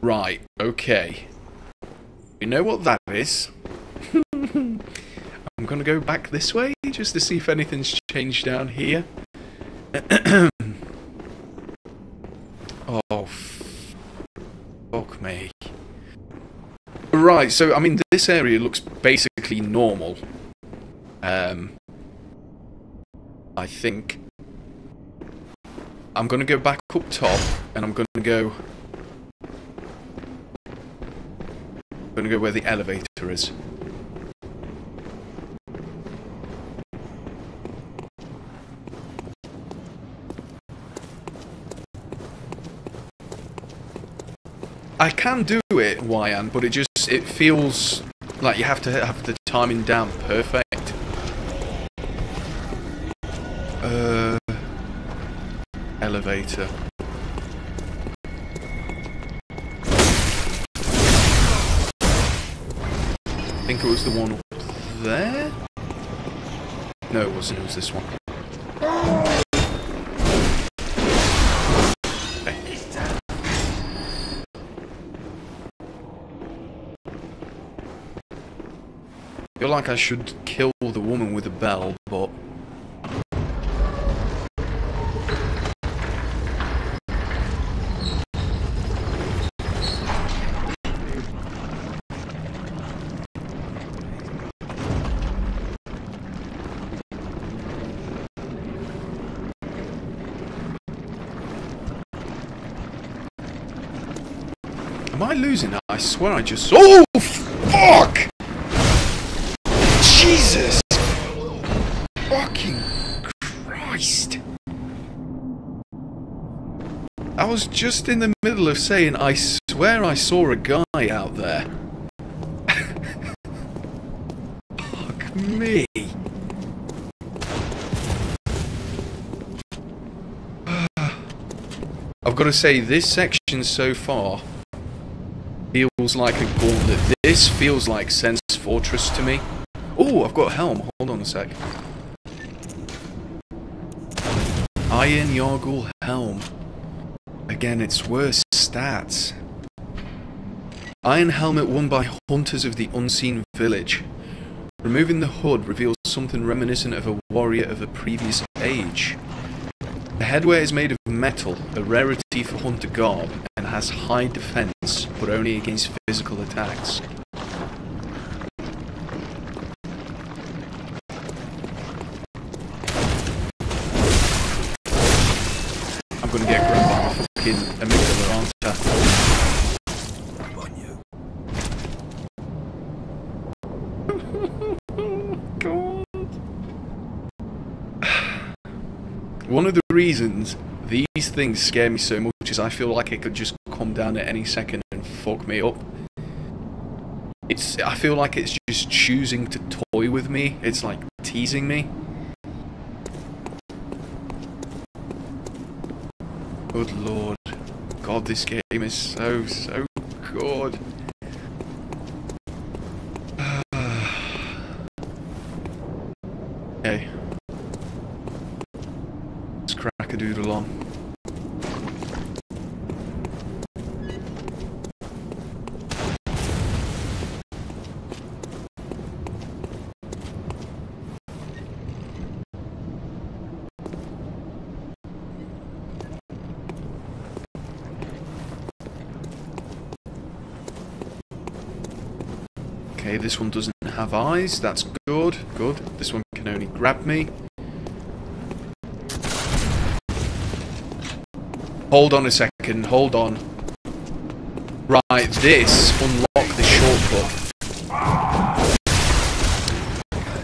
Right, okay. You know what that is? I'm gonna go back this way just to see if anything's changed down here. Oh, fuck me. Right, so, I mean, this area looks basically normal. I think I'm gonna go back up top, and I'm gonna go where the elevator is. I can do it, Wyan, but it feels like you have to have the timing down perfect. Elevator. I think it was the one up there? No, it wasn't, it was this one. I feel like I should kill the woman with the bell, but... Am I losing it? I swear I just... Oh, fuck! Jesus! Fucking Christ! I was just in the middle of saying, I swear I saw a guy out there. Fuck me! I've got to say, this section so far feels like a gauntlet. This feels like Sense Fortress to me. Oh, I've got a helm. Hold on a sec. Iron Yargle helm. Again, it's worse stats. Iron helmet worn by hunters of the unseen village. Removing the hood reveals something reminiscent of a warrior of a previous age. The headwear is made of metal, a rarity for hunter garb, and has high defense, but only against physical attacks. I'm gonna get grabbed by the fucking amygdala, aren't I? God. One of the reasons these things scare me so much is I feel like it could just come down at any second and fuck me up. I feel like it's just choosing to toy with me. It's like teasing me. Good lord. God, this game is so good. Okay. Let's crack a doodle on. Okay, this one doesn't have eyes, that's good, good. This one can only grab me. Hold on a second, hold on. Right, this, unlock the shortcut.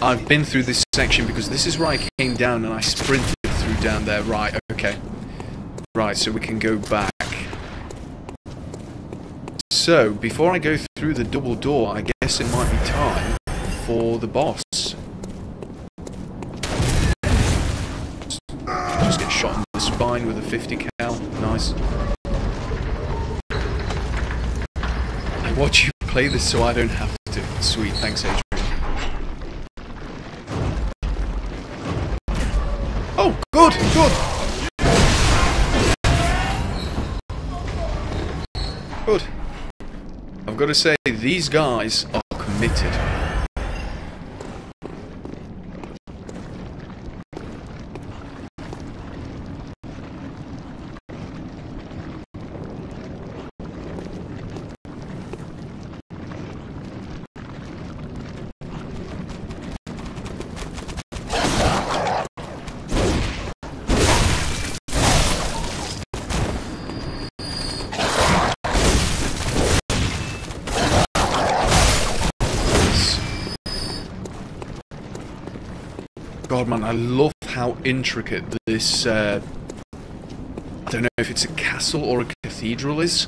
I've been through this section because this is where I came down and I sprinted through down there. Right, okay. Right, so we can go back. So, before I go through the double door, I guess it might be time for the boss. Just get shot in the spine with a 50 cal. Nice. I watch you play this so I don't have to. Sweet, thanks Adrian. Oh, good, good! Good. I've got to say, these guys are committed. God, man, I love how intricate this, I don't know if it's a castle or a cathedral is.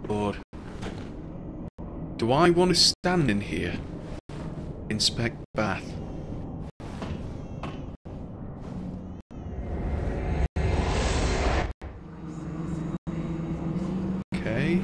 Lord. Do I want to stand in here? Inspect bath. Okay.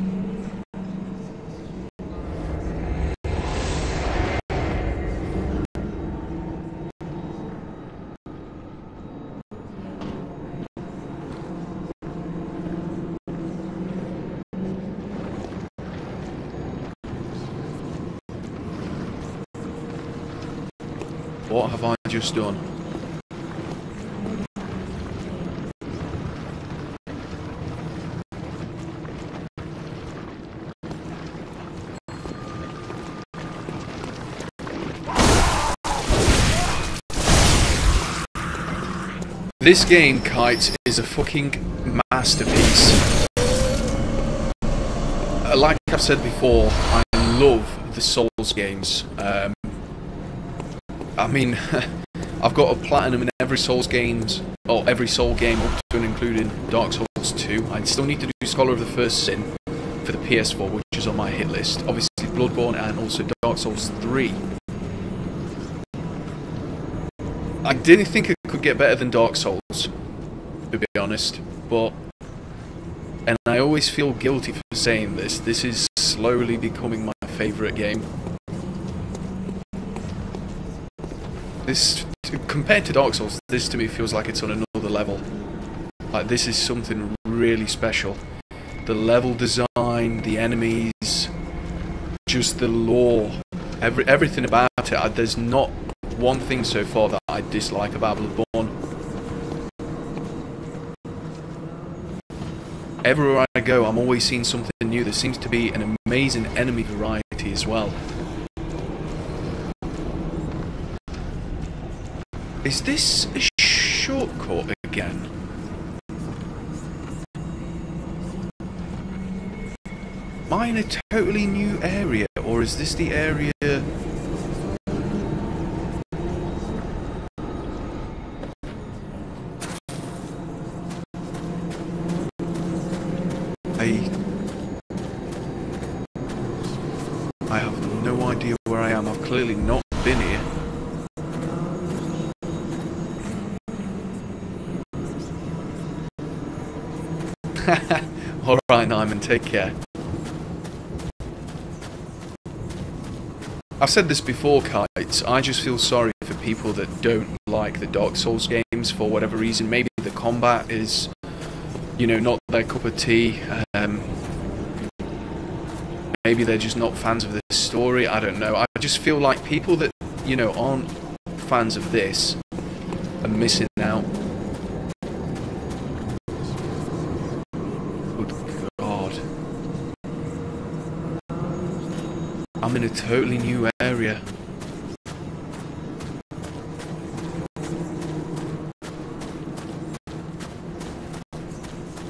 What have I just done? This game, Kite, is a fucking masterpiece. Like I've said before, I love the Souls games. I mean, I've got a platinum in every Souls games, or every Soul game up to and including Dark Souls 2. I still need to do Scholar of the First Sin for the PS4, which is on my hit list. Obviously Bloodborne and also Dark Souls 3. I didn't think it could get better than Dark Souls, to be honest, but... And I always feel guilty for saying this. This is slowly becoming my favourite game. This, compared to Dark Souls, this to me feels like it's on another level. Like, this is something really special. The level design, the enemies, just the lore, everything about it. There's not one thing so far that I dislike about Bloodborne. Everywhere I go, I'm always seeing something new. There seems to be an amazing enemy variety as well. Is this a shortcut again? Am I in a totally new area, or is this the area... I have no idea where I am. I've clearly not been here. Alright, Nyman, take care. I've said this before, Kites. I just feel sorry for people that don't like the Dark Souls games for whatever reason. Maybe the combat is, you know, not their cup of tea. Maybe they're just not fans of the story. I don't know. I just feel like people that, you know, aren't fans of this are missing out. Good God. I'm in a totally new area.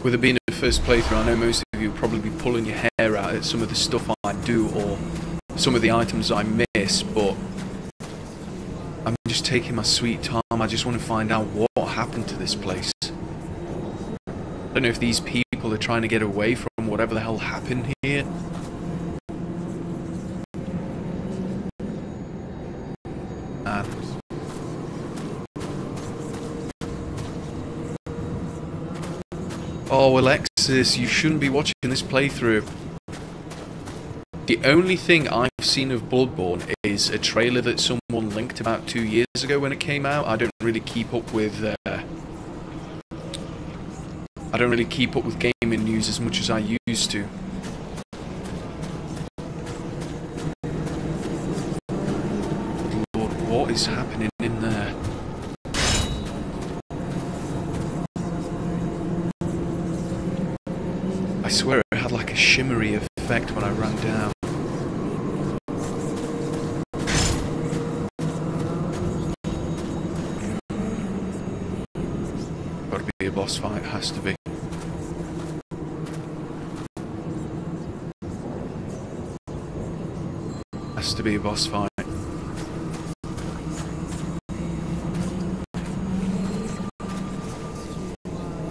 With it being the first playthrough, I know most of you will probably be pulling your hair out at some of the stuff I do or some of the items I miss, but I'm just taking my sweet time. I just want to find out what happened to this place. I don't know if these people are trying to get away from whatever the hell happened here. Oh, Alexis, you shouldn't be watching this playthrough. The only thing I've seen of Bloodborne is a trailer that someone linked about 2 years ago when it came out. I don't really keep up with gaming news as much as I used to. Lord, what is happening in there? I swear it had like a shimmery effect when I ran down. Gotta be a boss fight, has to be. Has to be a boss fight.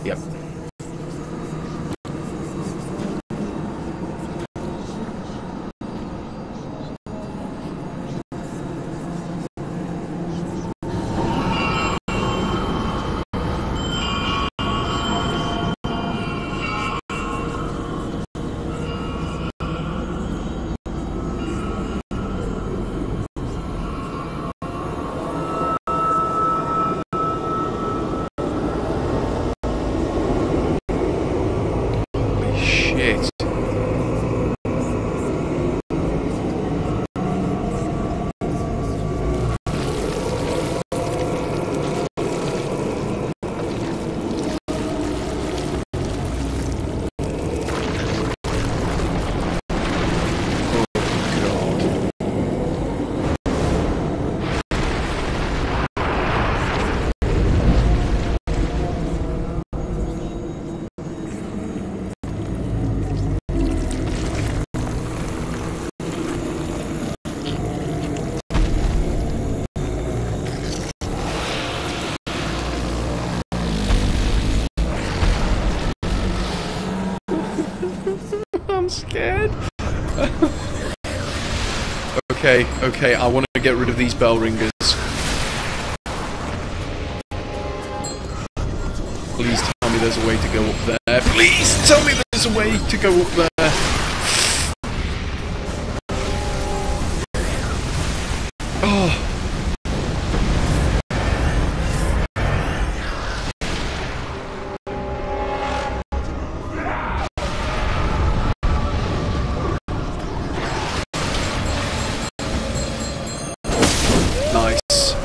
Yep. I'm scared. Okay, I want to get rid of these bell ringers. Please tell me there's a way to go up there. Please tell me there's a way to go up there. Oh. Nice.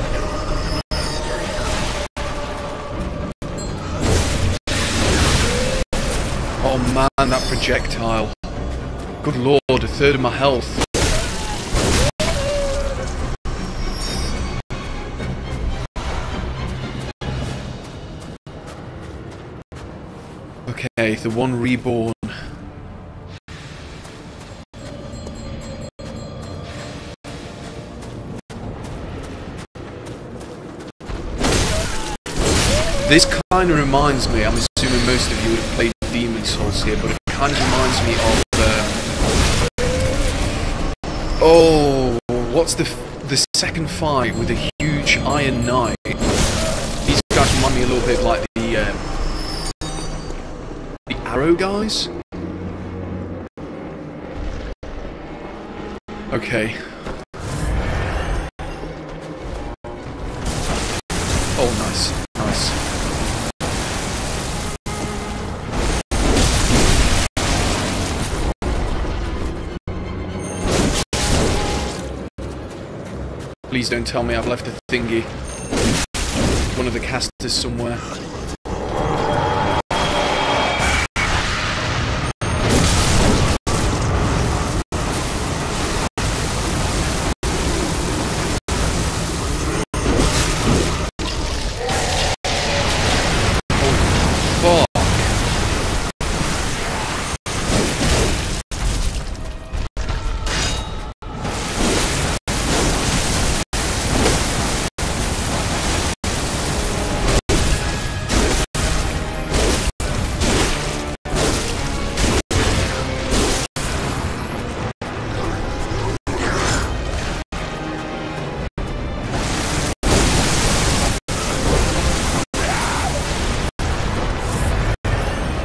Oh man, that projectile. Good lord, a third of my health. Okay, the one reborn. This kind of reminds me, I'm assuming most of you would have played Demon Souls here, but it kind of reminds me of oh, what's the second fight with a huge Iron Knight? These guys remind me a little bit like the Arrow guys. Okay. Oh, nice, nice. Please don't tell me I've left a thingy. One of the casters somewhere.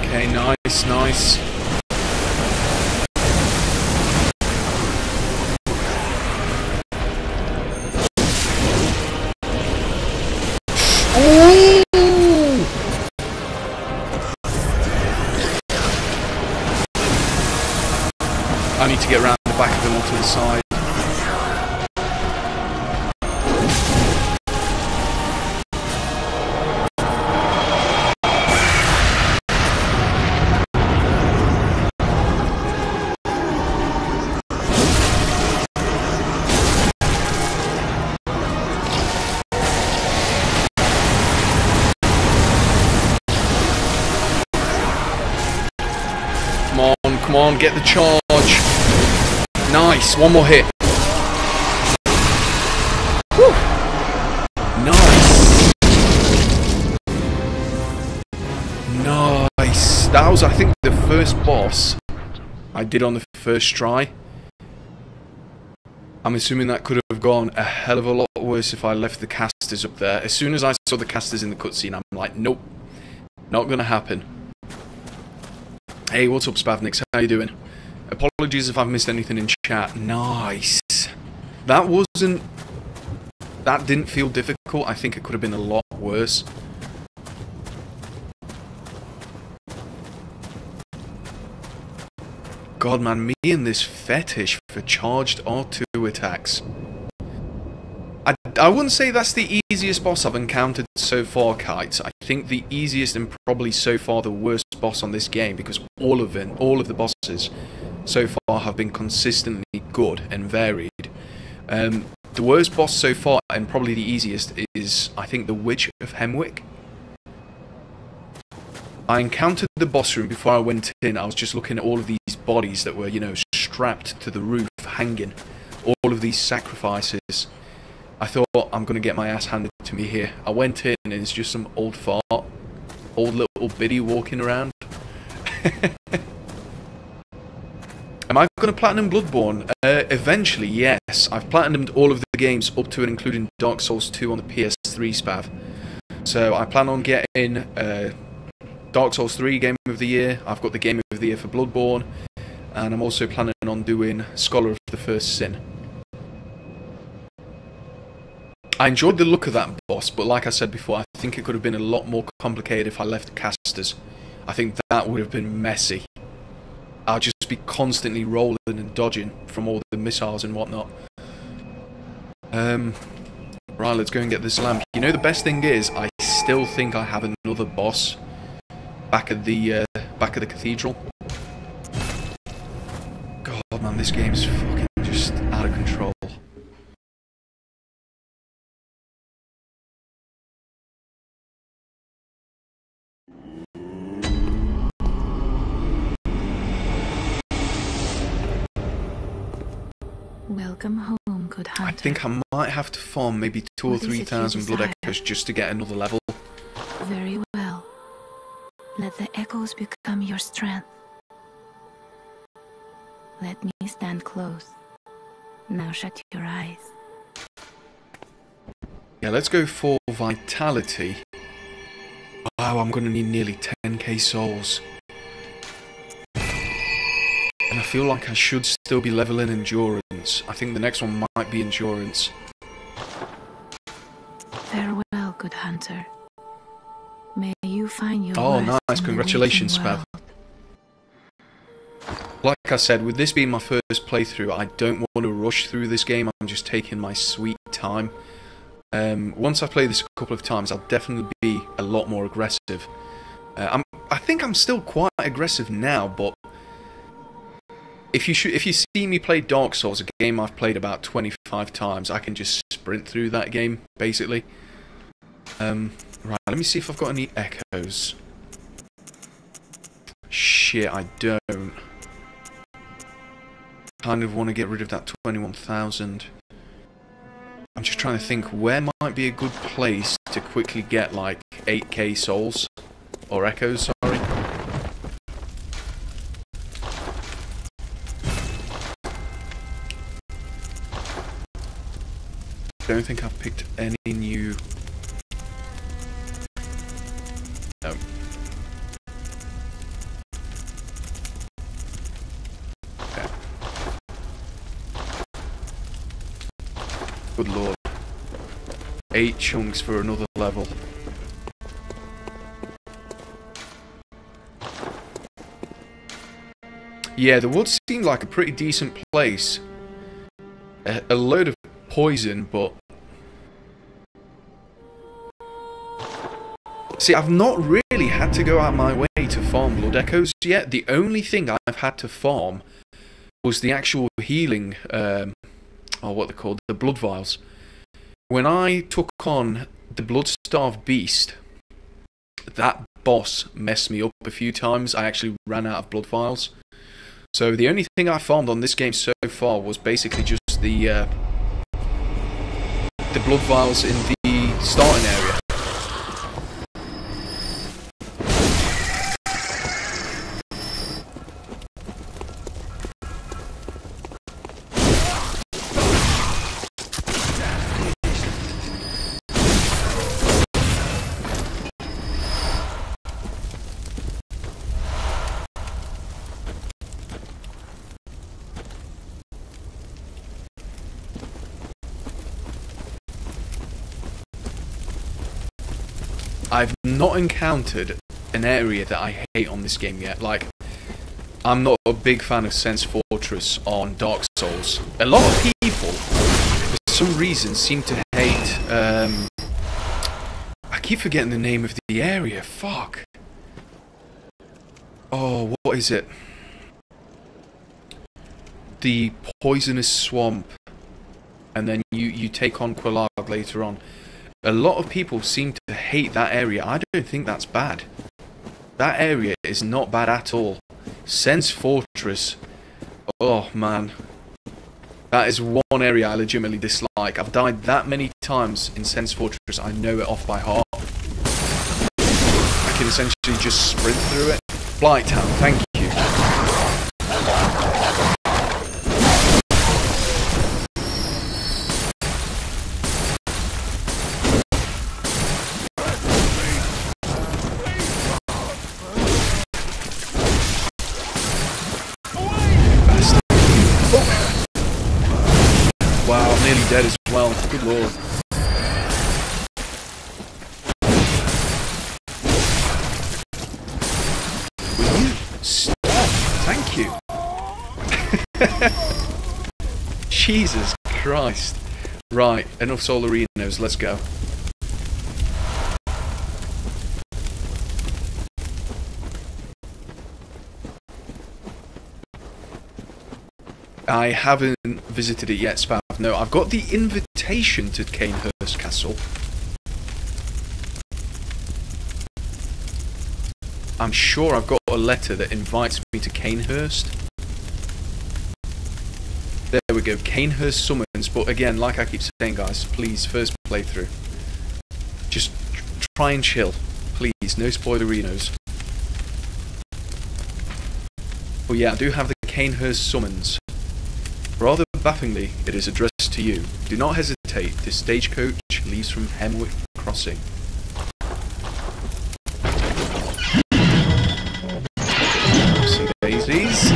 Okay, nice, nice. I need to get around the back of him onto the side. Come on, get the charge. Nice, one more hit. Whew. Nice. Nice. That was, I think, the first boss I did on the first try. I'm assuming that could have gone a hell of a lot worse if I left the casters up there. As soon as I saw the casters in the cutscene, I'm like, nope, not gonna happen. Hey, what's up, Spavnix? How you doing? Apologies if I've missed anything in chat. Nice. That didn't feel difficult. I think it could have been a lot worse. God, man, me and this fetish for charged R2 attacks. I wouldn't say that's the easiest boss I've encountered so far, Kites. I think the easiest and probably so far the worst boss on this game, because all of the bosses so far have been consistently good and varied. The worst boss so far, and probably the easiest, is, I think, the Witch of Hemwick. I encountered the boss room before I went in. I was just looking at all of these bodies that were, you know, strapped to the roof, hanging. All of these sacrifices. I thought, I'm going to get my ass handed to me here. I went in and it's just some old fart. Old little biddy walking around. Am I going to platinum Bloodborne? Eventually, yes. I've platinumed all of the games up to and including Dark Souls 2 on the PS3 spav. So I plan on getting Dark Souls 3 Game of the Year. I've got the Game of the Year for Bloodborne. And I'm also planning on doing Scholar of the First Sin. I enjoyed the look of that boss, but like I said before, I think it could have been a lot more complicated if I left casters. I think that would have been messy. I'll just be constantly rolling and dodging from all the missiles and whatnot. Right, let's go and get this lamp. You know, the best thing is, I still think I have another boss back at the cathedral. God, man, this game's fucking just out of control. Welcome home, good hunter. I think I might have to farm maybe 2,000 or 3,000 blood echoes just to get another level. Very well. Let the echoes become your strength. Let me stand close. Now shut your eyes. Yeah, let's go for vitality. Wow, I'm going to need nearly 10k souls. And I feel like I should still be leveling endurance. I think the next one might be endurance. Farewell, good hunter. May you find your Oh, worth nice. in the Congratulations, waking Spav. world. Like I said, with this being my first playthrough, I don't want to rush through this game. I'm just taking my sweet time. Once I play this a couple of times, I'll definitely be a lot more aggressive. I think I'm still quite aggressive now, but if you see me play Dark Souls, a game I've played about 25 times, I can just sprint through that game, basically. Right, let me see if I've got any echoes. Shit, I don't. Kind of want to get rid of that 21,000. I'm just trying to think where might be a good place to quickly get like 8k souls. Or echoes, sorry. Don't think I've picked any new... No. Okay. Good lord. 8 chunks for another level. Yeah, the woods seemed like a pretty decent place. A load of poison, but... See, I've not really had to go out my way to farm blood echoes yet. The only thing I've had to farm was the actual healing, or what they're called, the blood vials. When I took on the blood-starved beast, that boss messed me up a few times. I actually ran out of blood vials. So the only thing I farmed on this game so far was basically just the blood vials in the starting area. I've not encountered an area that I hate on this game yet. Like, I'm not a big fan of Sense Fortress on Dark Souls. A lot of people, for some reason, seem to hate... I keep forgetting the name of the area. Fuck. Oh, what is it? The Poisonous Swamp. And then you take on Quelaag later on. A lot of people seem to hate that area. I don't think that's bad. That area is not bad at all. Sense Fortress. Oh, man. That is one area I legitimately dislike. I've died that many times in Sense Fortress, I know it off by heart. I can essentially just sprint through it. Blighttown, thank you. Wow, I'm nearly dead as well. Good lord. Will you stop? Thank you. Jesus Christ. Right, enough Solarinos, let's go. I haven't visited it yet, Spav. No, I've got the invitation to Canehurst Castle. I'm sure I've got a letter that invites me to Canehurst. There we go, Canehurst summons. But again, like I keep saying, guys, please, first playthrough. Just try and chill. Please, no spoilerinos. But yeah, I do have the Canehurst summons. Rather bafflingly, it is addressed to you. Do not hesitate. This stagecoach leaves from Hemwick Crossing. Some daisies.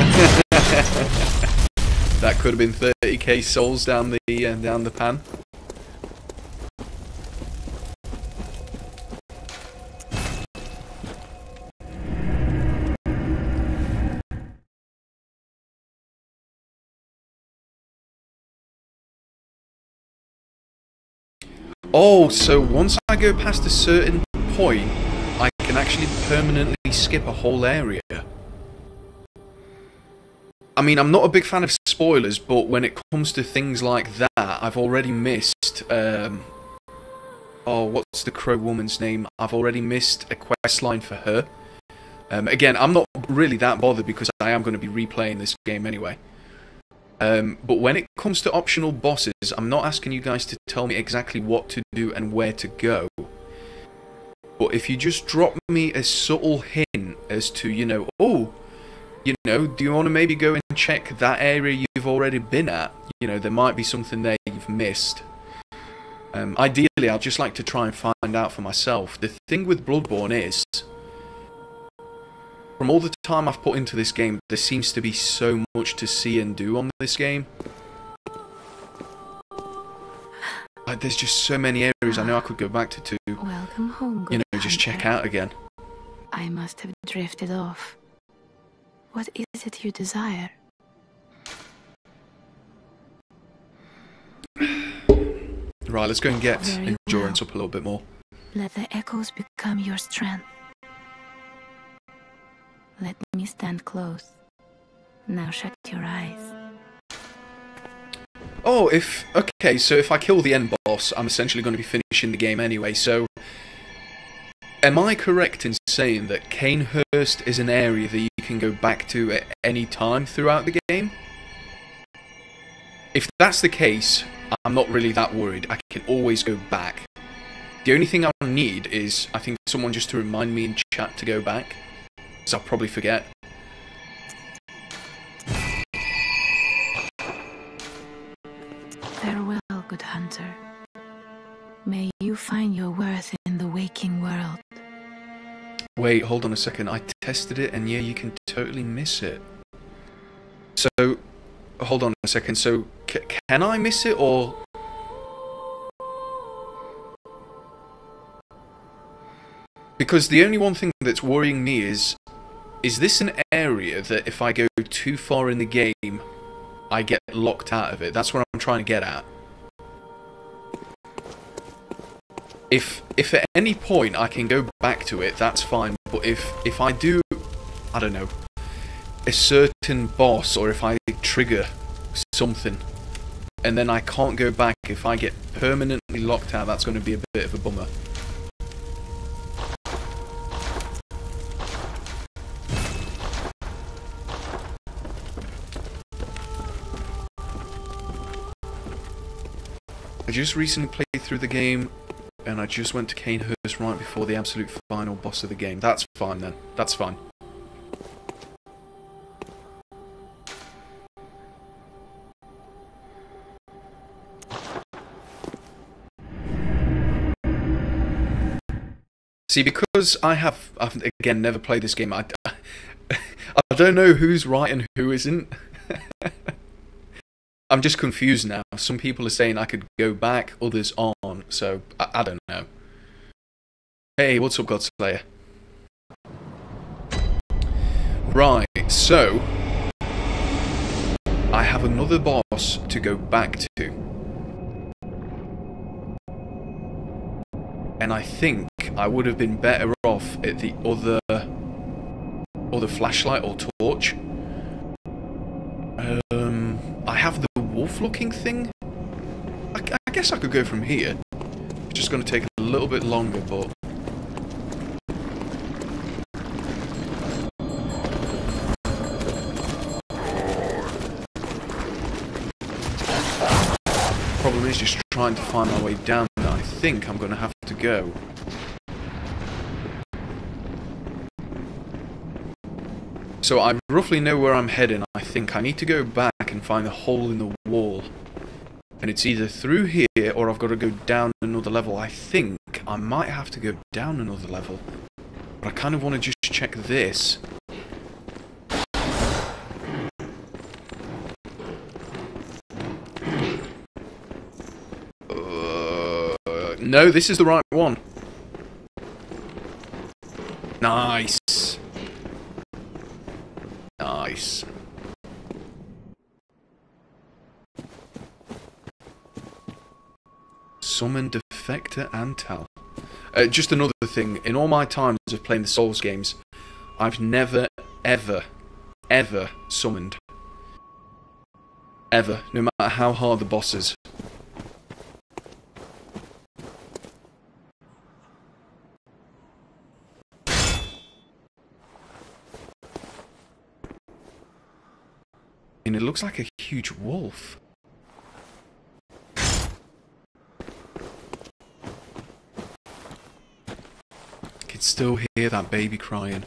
That could have been 30k souls down the pan. Oh, so once I go past a certain point, I can actually permanently skip a whole area. I mean, I'm not a big fan of spoilers, but when it comes to things like that, I've already missed... oh, what's the crow woman's name? I've already missed a quest line for her. Again, I'm not really that bothered because I am going to be replaying this game anyway. But when it comes to optional bosses, I'm not asking you guys to tell me exactly what to do and where to go. But if you just drop me a subtle hint as to, you know, oh, you know, do you want to maybe go and check that area you've already been at? You know, there might be something there you've missed. Ideally, I'd just like to try and find out for myself. The thing with Bloodborne is, from all the time I've put into this game, there seems to be so much to see and do on this game. Like, there's just so many areas I know I could go back to Welcome home, you know, good just check hunter. out again. I must have drifted off. What is it you desire? Right, let's go and get Very endurance well. up a little bit more. Let the echoes become your strength. Let me stand close. Now shut your eyes. Oh, okay, so if I kill the end boss, I'm essentially going to be finishing the game anyway, so... Am I correct in saying that Canehurst is an area that you can go back to at any time throughout the game? If that's the case, I'm not really that worried. I can always go back. The only thing I need is, I think, someone just to remind me in chat to go back, because I'll probably forget. Farewell, good hunter. May you find your worth in the waking world. Wait, hold on a second. I tested it, and yeah, you can totally miss it. So, hold on a second. So, can I miss it, or... Because the only one thing that's worrying me is this an area that if I go too far in the game, I get locked out of it? That's what I'm trying to get at. If at any point I can go back to it, that's fine. But if I do, I don't know, a certain boss, or if I trigger something, and then I can't go back, if I get permanently locked out, that's going to be a bit of a bummer. I just recently played through the game, and I just went to Canehurst right before the absolute final boss of the game. That's fine then. That's fine. See, because I've again never played this game, I don't know who's right and who isn't. I'm just confused now. Some people are saying I could go back, others aren't, so I don't know. Hey, what's up, Godslayer? Right, so I have another boss to go back to. And I think I would have been better off at the other flashlight or torch. I have the wolf-looking thing. I guess I could go from here. It's just going to take a little bit longer, but... Problem is just trying to find my way down there. I think I'm going to have to go. So I roughly know where I'm heading. I think I need to go back and find a hole in the wall. And it's either through here or I've got to go down another level. I think I might have to go down another level. But I kind of want to just check this. No, this is the right one. Nice. Nice. Summon Defector and Tal. Just another thing. In all my times of playing the Souls games, I've never, ever, ever summoned. Ever. No matter how hard the boss is. And it looks like a huge wolf. I can still hear that baby crying.